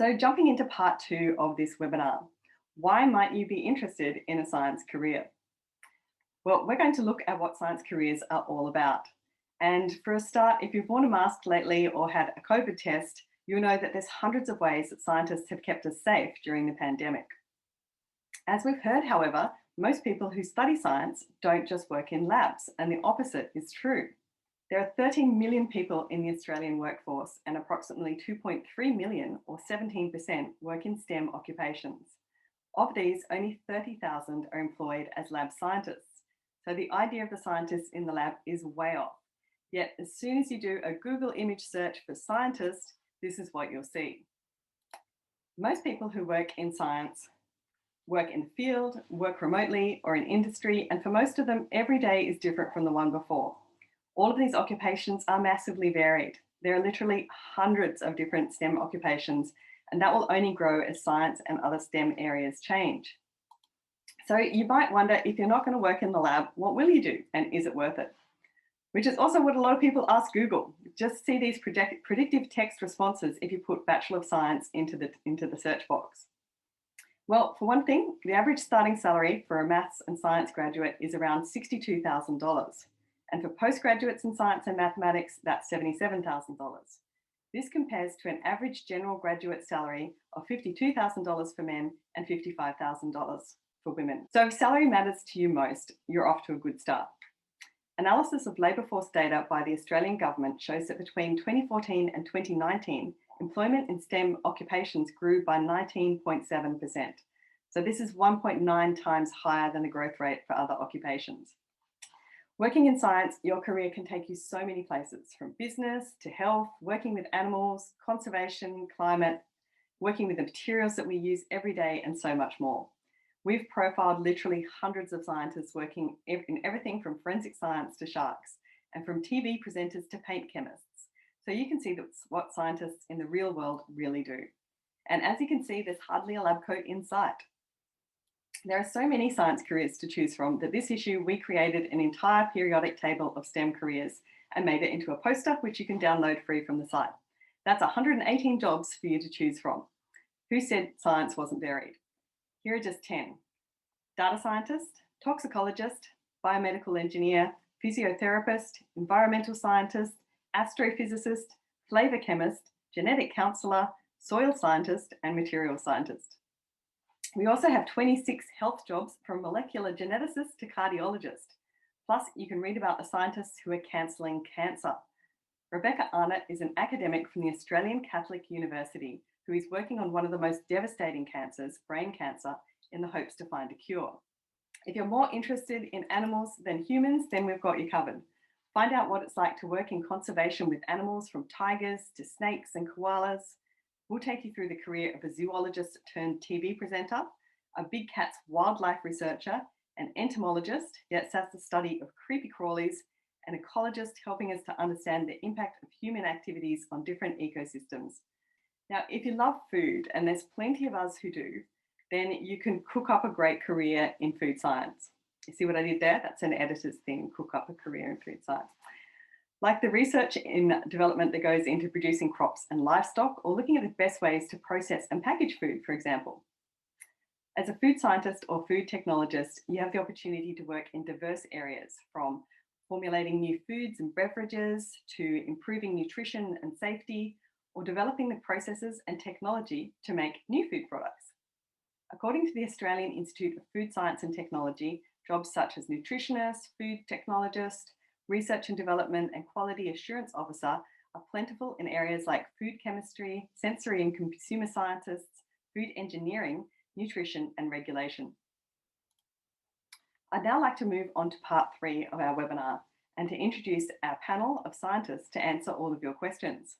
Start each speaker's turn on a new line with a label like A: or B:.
A: So jumping into part 2 of this webinar, why might you be interested in a science career? Well, we're going to look at what science careers are all about. And for a start, if you've worn a mask lately or had a COVID test, you'll know that there's hundreds of ways that scientists have kept us safe during the pandemic. As we've heard, however, most people who study science don't just work in labs, and the opposite is true. There are 13 million people in the Australian workforce, and approximately 2.3 million, or 17%, work in STEM occupations. Of these, only 30,000 are employed as lab scientists. So the idea of the scientists in the lab is way off. Yet as soon as you do a Google image search for scientist, this is what you'll see. Most people who work in science work in the field, work remotely, or in industry, and for most of them, every day is different from the one before. All of these occupations are massively varied. There are literally hundreds of different STEM occupations, and that will only grow as science and other STEM areas change. So you might wonder, if you're not going to work in the lab, what will you do, and is it worth it? Which is also what a lot of people ask Google. Just see these predictive text responses if you put Bachelor of Science into the search box. Well, for one thing, the average starting salary for a maths and science graduate is around $62,000. And for postgraduates in science and mathematics, that's $77,000. This compares to an average general graduate salary of $52,000 for men and $55,000 for women. So if salary matters to you most, you're off to a good start. Analysis of labour force data by the Australian government shows that between 2014 and 2019, employment in STEM occupations grew by 19.7%. So this is 1.9 times higher than the growth rate for other occupations. Working in science, your career can take you so many places, from business to health, working with animals, conservation, climate, working with the materials that we use every day, and so much more. We've profiled literally hundreds of scientists working in everything from forensic science to sharks, and from TV presenters to paint chemists. So you can see that's what scientists in the real world really do. And as you can see, there's hardly a lab coat in sight. There are so many science careers to choose from that this issue, we created an entire periodic table of STEM careers and made it into a poster, which you can download free from the site. That's 118 jobs for you to choose from. Who said science wasn't varied? Here are just 10. Data scientist, toxicologist, biomedical engineer, physiotherapist, environmental scientist, astrophysicist, flavour chemist, genetic counsellor, soil scientist, and material scientist. We also have 26 health jobs, from molecular geneticist to cardiologist. Plus, you can read about the scientists who are cancelling cancer. Rebecca Arnott is an academic from the Australian Catholic University who is working on one of the most devastating cancers, brain cancer, in the hopes to find a cure. If you're more interested in animals than humans, then we've got you covered. Find out what it's like to work in conservation with animals, from tigers to snakes and koalas. We'll take you through the career of a zoologist turned TV presenter, a big cat's wildlife researcher, an entomologist, yes, that's the study of creepy crawlies, an ecologist helping us to understand the impact of human activities on different ecosystems. Now, if you love food, and there's plenty of us who do, then you can cook up a great career in food science. You see what I did there? That's an editor's thing, cook up a career in food science. Like the research in development that goes into producing crops and livestock, or looking at the best ways to process and package food, for example. As a food scientist or food technologist, you have the opportunity to work in diverse areas, from formulating new foods and beverages to improving nutrition and safety, or developing the processes and technology to make new food products. According to the Australian Institute of Food Science and Technology, jobs such as nutritionist, food technologist, research and development, and quality assurance officer are plentiful in areas like food chemistry, sensory and consumer scientists, food engineering, nutrition, and regulation. I'd now like to move on to part 3 of our webinar and to introduce our panel of scientists to answer all of your questions.